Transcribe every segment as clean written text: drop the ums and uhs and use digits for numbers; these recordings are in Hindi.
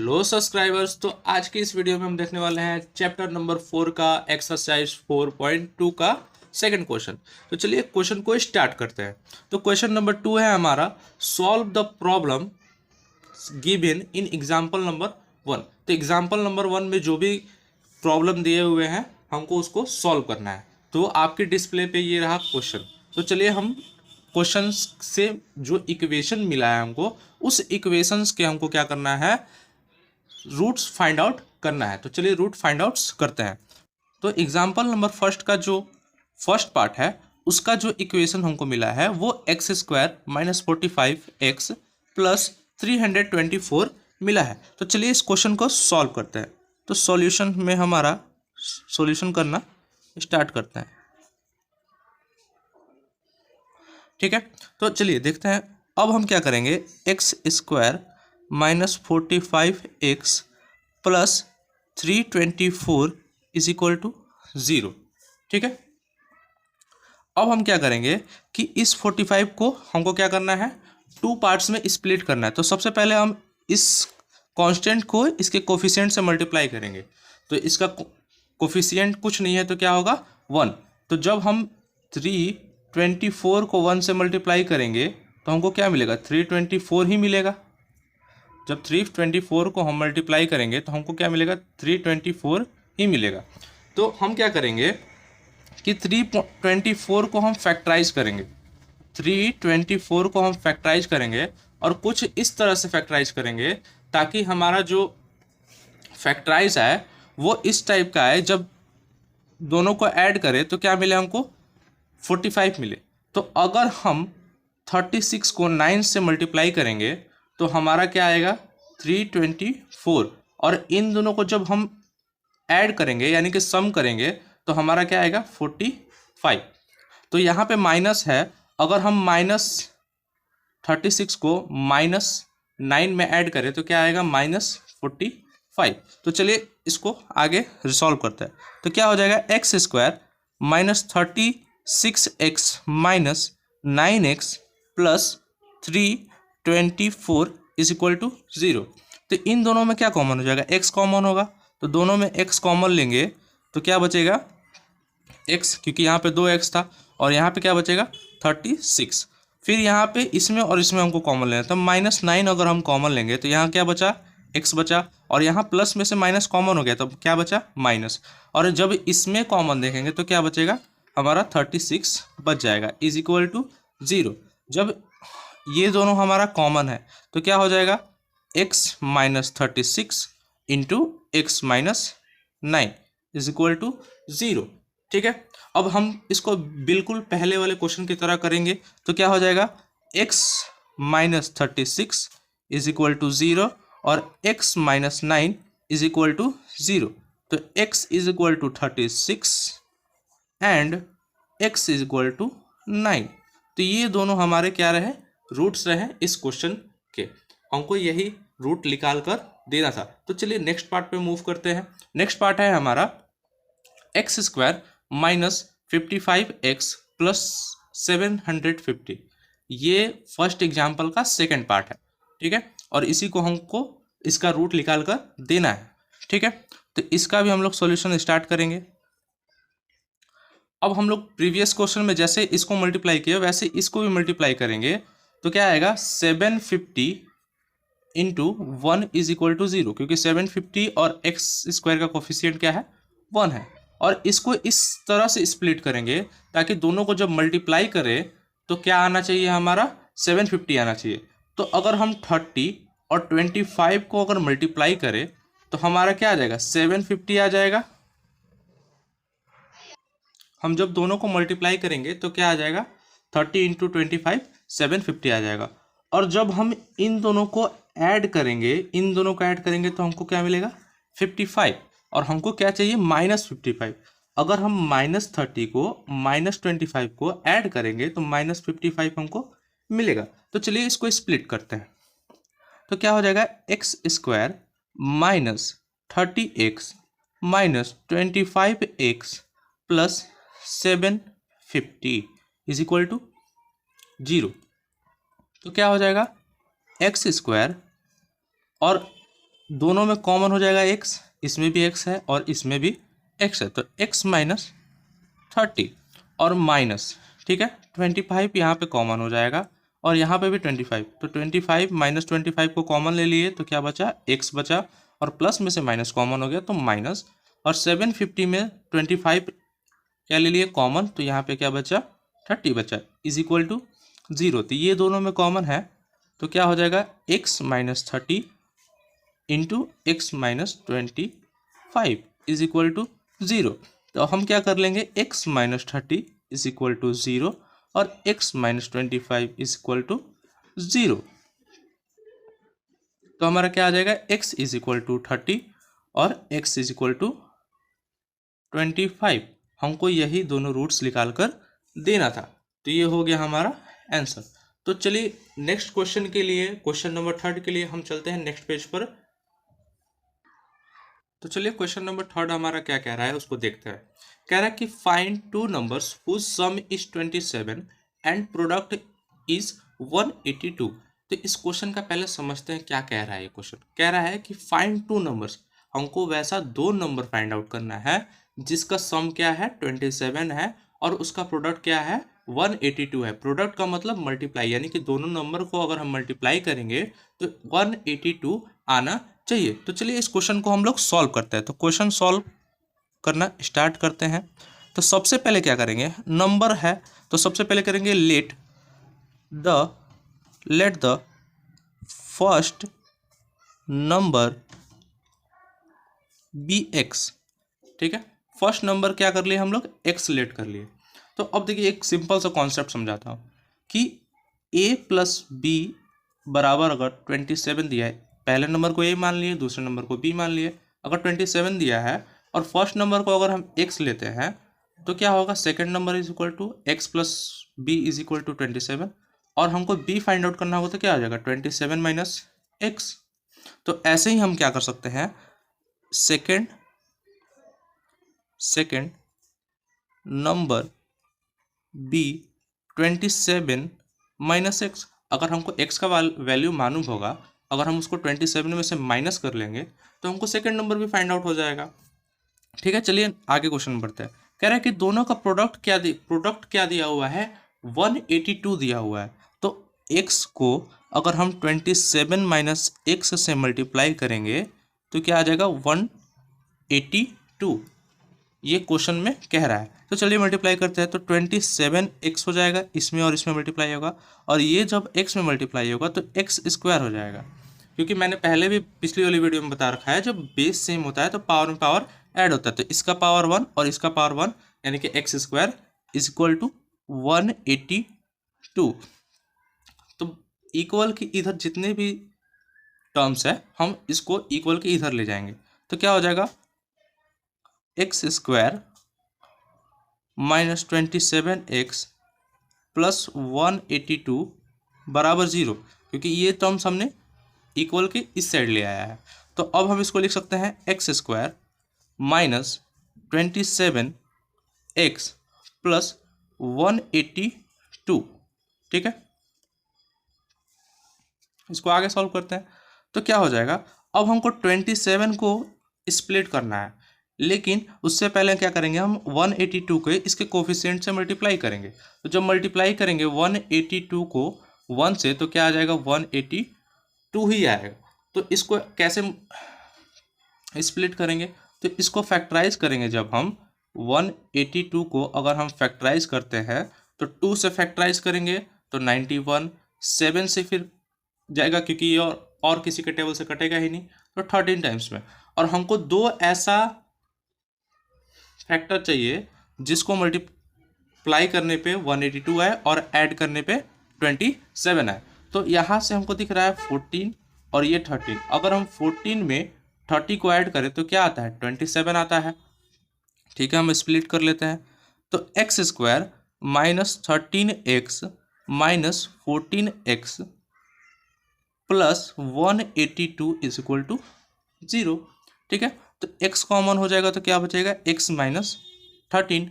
Hello subscribers. तो आज की इस वीडियो में हम देखने वाले हैं चैप्टर नंबर 4 का एक्सरसाइज 4.2 का सेकंड क्वेश्चन। तो चलिए क्वेश्चन को स्टार्ट करते हैं। तो क्वेश्चन नंबर 2 है हमारा, solve the problem given in example number 1। तो एग्जाम्पल नंबर 1 में जो भी प्रॉब्लम दिए हुए हैं हमको उसको सॉल्व करना है। तो आपकी डिस्प्ले पे ये रहा क्वेश्चन। तो चलिए हम क्वेश्चन से जो इक्वेशन मिला है हमको, उस इक्वेशंस के हमको क्या करना है, रूट्स फाइंड आउट करना है। तो चलिए रूट फाइंड आउट्स करते हैं। तो एग्जाम्पल नंबर फर्स्ट का जो फर्स्ट पार्ट है उसका जो इक्वेशन हमको मिला है वो x square minus 45x plus 324 मिला है। तो चलिए इस क्वेश्चन को सॉल्व करते हैं। तो सॉल्यूशन में हमारा सॉल्यूशन करना स्टार्ट करते हैं। ठीक है, तो चलिए देखते हैं। अब हम क्या करेंगे, x square minus 45x plus 324 is equal to 0। ठीक है, अब हम क्या करेंगे कि इस 45 को हमको क्या करना है, टू पार्ट्स में स्प्लिट करना है। तो सबसे पहले हम इस कांस्टेंट को इसके कोफिशिएंट से मल्टीप्लाई करेंगे। तो इसका कोफिशिएंट कुछ नहीं है तो क्या होगा, 1। तो जब हम 324 को 1 से मल्टीप्लाई करेंगे तो हमको क्या मिलेगा, 324 ही मिलेगा। जब 324 को हम मल्टीप्लाई करेंगे तो हमको क्या मिलेगा, 324 ही मिलेगा। तो हम क्या करेंगे कि 324 को हम फैक्टराइज करेंगे। 324 को हम फैक्टराइज करेंगे और कुछ इस तरह से फैक्टराइज करेंगे ताकि हमारा जो फैक्टराइज है वो इस टाइप का है। जब दोनों को ऐड करें तो क्या मिले हमको, 45 मिले। तो अगर हम 36 को 9 से मल्टीप्लाई करेंगे तो हमारा क्या आएगा, 324। और इन दोनों को जब हम ऐड करेंगे यानी कि सम करेंगे तो हमारा क्या आएगा, 45। तो यहाँ पे माइनस है, अगर हम माइनस 36 को माइनस 9 में ऐड करें तो क्या आएगा, माइनस 45। तो चलिए इसको आगे रिसॉल्व करते हैं। तो क्या हो जाएगा, x square minus 36x minus 9x plus 324 is equal to 0। तो इन दोनों में क्या कॉमन हो जाएगा, x कॉमन होगा। तो दोनों में x कॉमन लेंगे तो क्या बचेगा, x, क्योंकि यहाँ पे 2x था और यहाँ पे क्या बचेगा, 36। फिर यहाँ पे इसमें और इसमें हमको कॉमन लेना था, माइनस 9 अगर हम कॉमन लेंगे तो यहाँ क्या बचा, x बचा। और यहाँ प्लस में से माइनस कॉमन हो गया तो क्या बचा, माइनस। और जब इसमें कॉमन देखेंगे तो क्या बचेगा, हमारा 36 बच जाएगा इज इक्वल टू 0। जब ये दोनों हमारा कॉमन है तो क्या हो जाएगा, x minus 36 into x minus 9 is equal to 0। ठीक है, अब हम इसको बिल्कुल पहले वाले क्वेश्चन की तरह करेंगे। तो क्या हो जाएगा, x minus 36 is equal to 0 और x minus 9 is equal to 0। तो x is equal to 36 and x is equal to 9। तो ये दोनों हमारे क्या रहे, रूट्स रहे इस क्वेश्चन के। हमको यही रूट निकाल कर देना था। तो चलिए नेक्स्ट पार्ट पे मूव करते हैं। नेक्स्ट पार्ट है हमारा x square minus 55x plus 750। ये फर्स्ट एग्जाम्पल का सेकेंड पार्ट है। ठीक है, और इसी को हमको इसका रूट निकाल कर देना है। ठीक है, तो इसका भी हम लोग सॉल्यूशन स्टार्ट करेंगे। अब हम लोग प्रीवियस क्वेश्चन में जैसे इसको मल्टीप्लाई किया वैसे इसको भी मल्टीप्लाई करेंगे। तो क्या आएगा, 750 इंटू 1 इज इक्वल टू 0, क्योंकि 750 और एक्स स्क्वायर का कोफिशिएंट क्या है, 1 है। और इसको इस तरह से स्प्लिट करेंगे ताकि दोनों को जब मल्टीप्लाई करें तो क्या आना चाहिए, हमारा 750 आना चाहिए। तो अगर हम 30 और 25 को अगर मल्टीप्लाई करें तो हमारा क्या आ जाएगा, 750 आ जाएगा। हम जब दोनों को मल्टीप्लाई करेंगे तो क्या आ जाएगा, 30 इंटू 25 750 आ जाएगा। और जब हम इन दोनों को ऐड करेंगे, तो हमको क्या मिलेगा, 55। और हमको क्या चाहिए, माइनस 55। अगर हम माइनस 30 को माइनस 25 को ऐड करेंगे तो माइनस 55 हमको मिलेगा। तो चलिए इसको स्प्लिट करते हैं। तो क्या हो जाएगा, x square minus 30x minus 25x plus 750 is equal to 0। तो क्या हो जाएगा, एक्स स्क्वायर और दोनों में कॉमन हो जाएगा x, इसमें भी x है और इसमें भी x है, तो x माइनस 30 और माइनस, ठीक है, 25 यहाँ पे कॉमन हो जाएगा और यहाँ पे भी 25, तो 25 माइनस 25 को कॉमन ले लिए तो क्या बचा, x बचा, और प्लस में से माइनस कॉमन हो गया तो माइनस, और 750 में 25 क्या ले लिए कॉमन, तो यहाँ पे क्या बचा, 30 बचा, इज इक्वल टू 0। तो ये दोनों में कॉमन है तो क्या हो जाएगा, x minus 30 into x minus 25 is equal to 0। तो हम क्या कर लेंगे, x minus 30 is equal to 0 और x minus 25 is equal to 0। तो हमारा क्या आ जाएगा, x इज इक्वल टू 30 और x इज इक्वल टू 25। हमको यही दोनों रूट्स निकाल कर देना था, तो ये हो गया हमारा आंसर। तो चलिए नेक्स्ट क्वेश्चन के लिए, क्वेश्चन नंबर 3 के लिए हम चलते हैं नेक्स्ट पेज पर। तो चलिए क्वेश्चन नंबर 3 हमारा क्या कह रहा है उसको देखते हैं। कह रहा है कि find two numbers whose sum is 27 and product is 182। तो इस क्वेश्चन का पहले समझते हैं क्या कह रहा है ये क्वेश्चन। कह रहा है कि फाइंड टू नंबर्स, हमको वैसा दो नंबर फाइंड आउट करना है जिसका सम क्या है 27 है और उसका प्रोडक्ट क्या है 182 है। प्रोडक्ट का मतलब मल्टीप्लाई, यानी कि दोनों नंबर को अगर हम मल्टीप्लाई करेंगे तो 182 आना चाहिए। तो चलिए इस क्वेश्चन को हम लोग सॉल्व करते हैं। तो क्वेश्चन सॉल्व करना स्टार्ट करते हैं। तो सबसे पहले क्या करेंगे, नंबर है तो सबसे पहले करेंगे let the first number be x. ठीक है, फर्स्ट नंबर क्या कर लिए हम लोग, एक्स लेट कर लिए। तो अब देखिए एक सिंपल सा कॉन्सेप्ट समझाता हूँ कि a प्लस बी बराबर अगर 27 दिया है, पहले नंबर को a मान लिए, दूसरे नंबर को b मान लिए। अगर 27 दिया है और फर्स्ट नंबर को अगर हम x लेते हैं तो क्या होगा, second number is equal to x plus B is equal to 27, और हमको b फाइंड आउट करना होगा तो क्या आ जाएगा 27 माइनस x। तो ऐसे ही हम क्या कर सकते हैं, second number b 27 minus x. अगर हमको x का वैल्यू मालूम होगा, अगर हम उसको 27 में से माइनस कर लेंगे तो हमको सेकंड नंबर भी फाइंड आउट हो जाएगा। ठीक है, चलिए आगे क्वेश्चन बढ़ते हैं। कह रहा है कि दोनों का प्रोडक्ट क्या दिया हुआ है, 182 दिया हुआ है। तो x को अगर हम 27 माइनस एक्स से मल्टीप्लाई करेंगे तो क्या आ जाएगा 182, ये क्वेश्चन में कह रहा है। तो चलिए मल्टीप्लाई करते हैं। तो 27x हो जाएगा, इसमें और इसमें मल्टीप्लाई होगा, और ये जब x में मल्टीप्लाई होगा तो x स्क्वायर हो जाएगा। क्योंकि मैंने पहले भी पिछली वाली वीडियो में बता रखा है, जब बेस सेम होता है तो पावर में पावर ऐड होता है। तो इसका पावर 1 और इसका पावर 1 यानी कि x square is equal to 182। तो इक्वल की इधर जितने भी टर्म्स है हम इसको इक्वल के इधर ले जाएंगे तो क्या हो जाएगा, x square minus 27x plus 182 बराबर 0, क्योंकि ये टर्म्स हमने इक्वल के इस साइड ले आया है। तो अब हम इसको लिख सकते हैं x square minus 27x plus 182। ठीक है, इसको आगे सॉल्व करते हैं तो क्या हो जाएगा, अब हमको 27 को स्प्लिट करना है, लेकिन उससे पहले क्या करेंगे, हम 182 को इसके कोफिशिएंट से मल्टीप्लाई करेंगे। तो जब मल्टीप्लाई करेंगे 182 को 1 से तो क्या आ जाएगा 182 ही आएगा। तो इसको कैसे स्प्लिट करेंगे, तो इसको फैक्टराइज करेंगे। जब हम 182 को अगर हम फैक्टराइज करते हैं तो 2 से फैक्टराइज करेंगे तो 91, 7 से फिर जाएगा क्योंकि ये और किसी के टेबल से कटेगा ही नहीं, तो 13 टाइम्स में। और हमको दो ऐसा फैक्टर चाहिए जिसको मल्टीप्लाई करने पे 182 आए और ऐड करने पे 27 आए। तो यहाँ से हमको दिख रहा है 14 और ये 13। अगर हम 14 में 30 को ऐड करें तो क्या आता है 27 आता है। ठीक है, हम स्प्लिट कर लेते हैं। तो x square minus 13x minus 14x plus 182 is equal to 0। ठीक है, तो x कॉमन हो जाएगा तो क्या बचेगा x माइनस 13,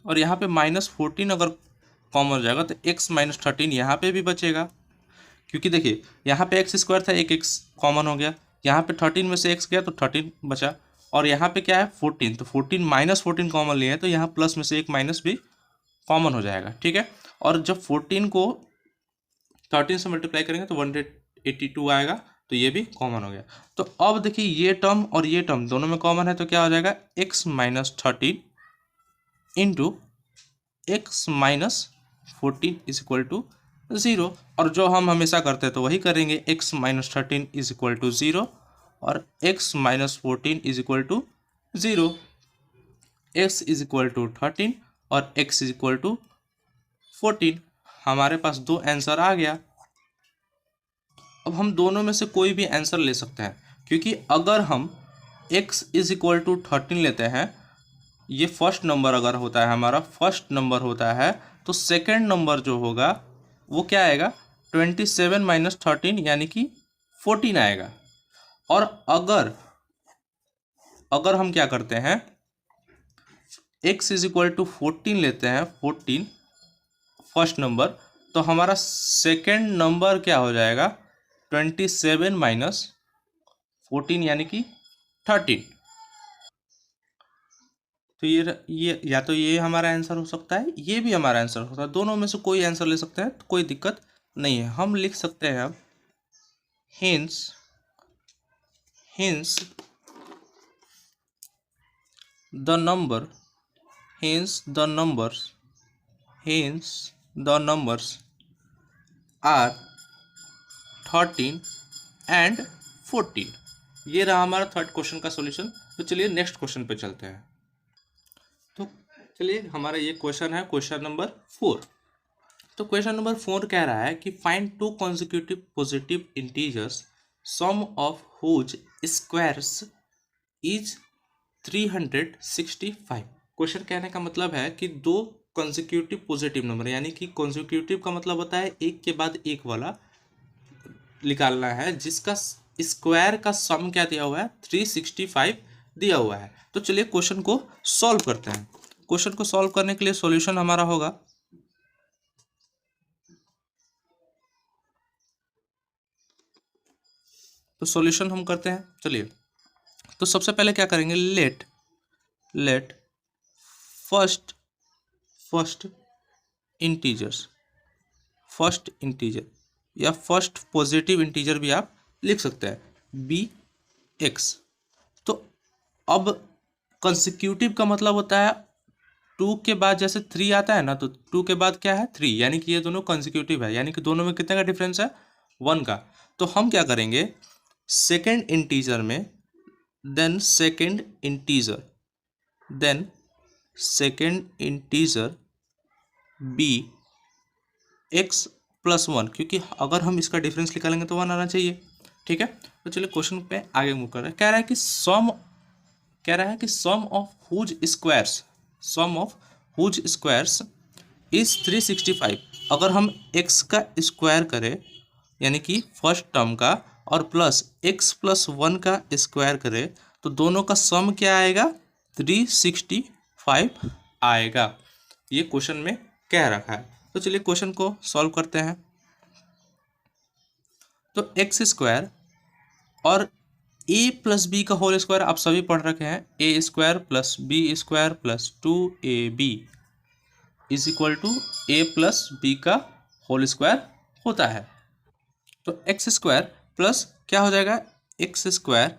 और यहाँ पे माइनस 14 अगर कॉमन हो जाएगा तो x माइनस 13 यहाँ पे भी बचेगा। क्योंकि देखिए यहाँ पे एक्स स्क्वायर था, एक एक्स कॉमन हो गया, यहाँ पे 13 में से एक्स गया तो 13 बचा, और यहाँ पे क्या है 14, तो 14 माइनस 14 कॉमन लिए है तो यहाँ प्लस में से एक माइनस भी कॉमन हो जाएगा, ठीक है। और जब 14 को 13 से मल्टीप्लाई करेंगे तो 182 आएगा, तो ये भी कॉमन हो गया। तो अब देखिए ये टर्म और ये टर्म दोनों में कॉमन है, तो क्या हो जाएगा x minus 13 into x minus 14 is equal to 0। और जो हम हमेशा करते हैं तो वही करेंगे, x minus 13 is equal to 0 और x minus 14 is equal to 0। x is equal to 13 और x इज इक्वल टू 14। हमारे पास दो आंसर आ गया। अब हम दोनों में से कोई भी आंसर ले सकते हैं, क्योंकि अगर हम x इज इक्वल टू 13 लेते हैं, ये फर्स्ट नंबर अगर होता है, हमारा फर्स्ट नंबर होता है, तो सेकंड नंबर जो होगा वो क्या आएगा 27 माइनस 13 यानी कि 14 आएगा। और अगर हम क्या करते हैं x इज इक्वल टू 14 लेते हैं, 14 फर्स्ट नंबर, तो हमारा सेकंड नंबर क्या हो जाएगा 27 माइनस 14 यानी कि 13। तो ये या तो ये हमारा आंसर हो सकता है, ये भी हमारा आंसर हो सकता है, दोनों में से कोई आंसर ले सकते हैं, तो कोई दिक्कत नहीं है। हम लिख सकते हैं अब hence the number the numbers are 13 and 14। ये रहा हमारा थर्ड क्वेश्चन का सॉल्यूशन। तो चलिए नेक्स्ट क्वेश्चन पे चलते हैं। तो चलिए हमारा ये क्वेश्चन है क्वेश्चन नंबर 4। तो क्वेश्चन नंबर 4 कह रहा है कि find two consecutive positive integers sum of whose squares is 365। Question कहने का मतलब है कि दो कॉन्जिक्यूटिव पॉजिटिव नंबर, यानी कि कॉन्जिक्यूटिव का मतलब होता है एक के बाद एक वाला निकालना है, जिसका स्क्वायर का सम क्या दिया हुआ है 365 दिया हुआ है। तो चलिए क्वेश्चन को सॉल्व करते हैं। क्वेश्चन को सॉल्व करने के लिए सॉल्यूशन हमारा होगा, तो सॉल्यूशन हम करते हैं। चलिए तो सबसे पहले क्या करेंगे, लेट फर्स्ट इंटीजर या फर्स्ट पॉजिटिव इंटीजर भी आप लिख सकते हैं बी एक्स। तो अब कंसेक्यूटिव का मतलब होता है 2 के बाद जैसे 3 आता है ना, तो 2 के बाद क्या है 3, यानी कि ये दोनों कंसेक्यूटिव है, यानी कि दोनों में कितने का डिफरेंस है 1 का। तो हम क्या करेंगे सेकेंड इंटीजर में then second integer be x plus 1, क्योंकि अगर हम इसका डिफरेंस निकालेंगे तो 1 आना चाहिए, ठीक है। तो चलिए क्वेश्चन पे आगे मूव कर रहे हैं। कह रहा है कि सम ऑफ हुज स्क्वायर्स इज 365। अगर हम x का स्क्वायर करें यानी कि फर्स्ट टर्म का और प्लस x प्लस 1 का स्क्वायर करें, तो दोनों का सम क्या आएगा 365 आएगा। ये क्वेश्चन में कह रखा है। तो चलिए क्वेश्चन को सॉल्व करते हैं। तो एक्स स्क्वायर और a प्लस बी का होल स्क्वायर आप सभी पढ़ रखे हैं, a square plus b square plus 2ab is equal to a plus b का होल स्क्वायर होता है। तो एक्स स्क्वायर प्लस क्या हो जाएगा एक्स स्क्वायर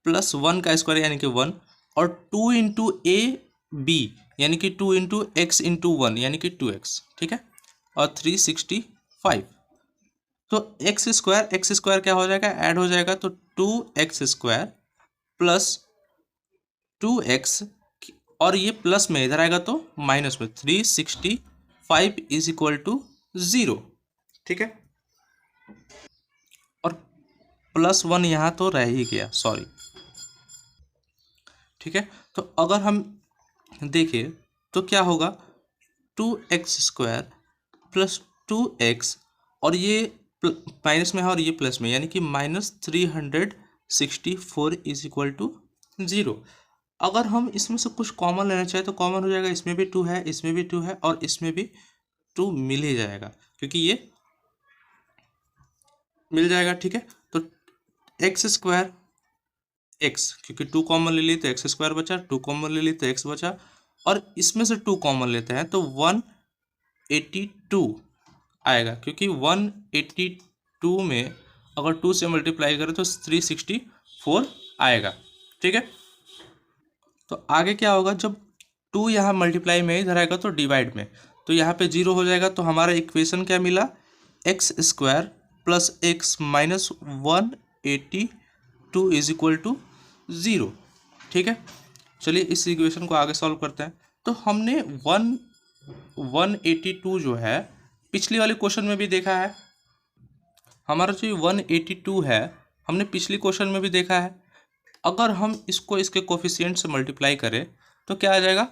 प्लस 1 का स्क्वायर यानी कि 1 और 2 इंटू ए बी यानी कि 2 इंटू एक्स इंटू 1 यानी कि 2x, ठीक है, और 365। तो एक्स स्क्वायर क्या हो जाएगा ऐड हो जाएगा, तो 2x स्क्वायर प्लस 2x और ये प्लस में इधर आएगा तो माइनस में 365 इज इक्वल टू 0, ठीक है। और प्लस 1 यहाँ तो रह ही गया, सॉरी, ठीक है। तो अगर हम देखें तो क्या होगा 2x स्क्वायर प्लस 2x और ये माइनस में है और ये प्लस में, यानी कि -364 इज इक्वल टू 0। अगर हम इसमें से कुछ कॉमन लेना चाहें तो कॉमन हो जाएगा, इसमें भी 2 है, इसमें भी 2 है और इसमें भी 2 मिल ही जाएगा, क्योंकि ये मिल जाएगा। ठीक है, तो एक्स स्क्वायर एक्स, क्योंकि 2 कॉमन ले ली तो एक्स स्क्वायर बचा, 2 कॉमन ले ली तो एक्स बचा, और इसमें से 2 कॉमन लेते हैं तो 182 आएगा, क्योंकि 182 में अगर 2 से मल्टीप्लाई करें तो 364 आएगा। ठीक है, तो आगे क्या होगा, जब 2 यहाँ मल्टीप्लाई में इधर आएगा तो डिवाइड में, तो यहाँ पे 0 हो जाएगा। तो हमारा इक्वेशन क्या मिला, x square plus x minus 182 is equal to 0। ठीक है, चलिए इस इक्वेशन को आगे सॉल्व करते हैं। तो हमने 182 जो है पिछली वाले क्वेश्चन में भी देखा है, हमारा जो 182 है हमने पिछली क्वेश्चन में भी देखा है। अगर हम इसको इसके कोफिशिएंट से मल्टीप्लाई करें तो क्या आ जाएगा,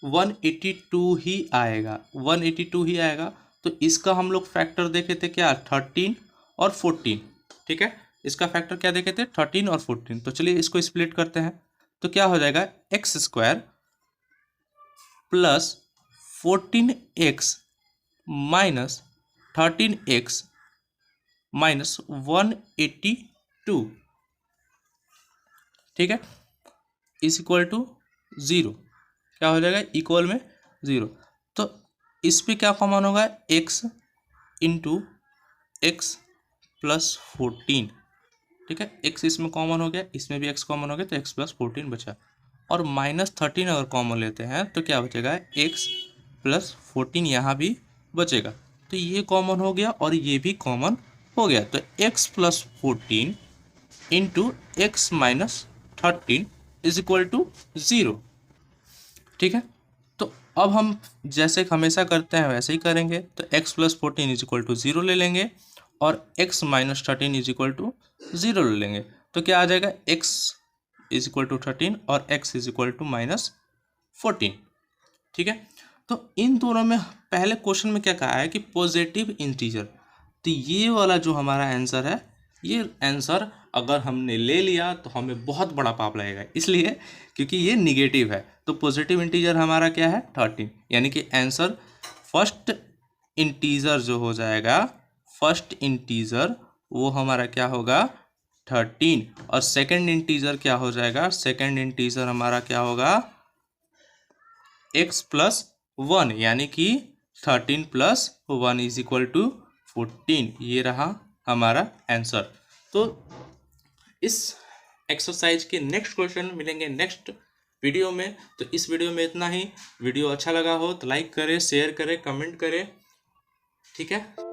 182 ही आएगा, 182 ही आएगा। तो इसका हम लोग फैक्टर देखे थे क्या, 13 और 14। ठीक है, इसका फैक्टर क्या देखे थे, 13 और 14। तो चलिए इसको स्प्लिट करते हैं, तो क्या हो जाएगा, x square plus 14x minus 13x minus 182, ठीक है, इज इक्वल टू 0। क्या हो जाएगा, इक्वल में 0। तो इस पे क्या कॉमन होगा, x इंटू एक्स प्लस 14। ठीक है, x इसमें कॉमन हो गया, इसमें भी x कॉमन हो गया, तो x प्लस 14 बचा। और माइनस 13 अगर कॉमन लेते हैं तो क्या बचेगा, x प्लस 14 यहाँ भी बचेगा। तो ये कॉमन हो गया और ये भी कॉमन हो गया, तो x plus 14 into x minus 13 is equal to 0। ठीक है, तो अब हम जैसे हमेशा करते हैं वैसे ही करेंगे। तो x plus 14 is equal to 0 ले लेंगे और x minus 13 is equal to 0 ले लेंगे। तो क्या आ जाएगा, x इज इक्वल टू 13 और x is equal to minus 14। ठीक है, तो इन दोनों में पहले क्वेश्चन में क्या कहा है कि पॉजिटिव इंटीजर, तो ये वाला जो हमारा आंसर है, ये आंसर अगर हमने ले लिया तो हमें बहुत बड़ा पाप लगेगा, इसलिए क्योंकि ये निगेटिव है। तो पॉजिटिव इंटीजर हमारा क्या है, 13, यानी कि आंसर फर्स्ट इंटीजर जो हो जाएगा, फर्स्ट इंटीजर वो हमारा क्या होगा, 13, और सेकंड इंटीजर क्या हो जाएगा, सेकंड इंटीजर हमारा क्या होगा, x प्लस 1, यानी कि 13 प्लस 1 इज इक्वल टू 14। ये रहा हमारा आंसर। तो इस एक्सरसाइज के नेक्स्ट क्वेश्चन मिलेंगे नेक्स्ट वीडियो में। तो इस वीडियो में इतना ही। वीडियो अच्छा लगा हो तो लाइक करें, शेयर करें, कमेंट करें। ठीक है।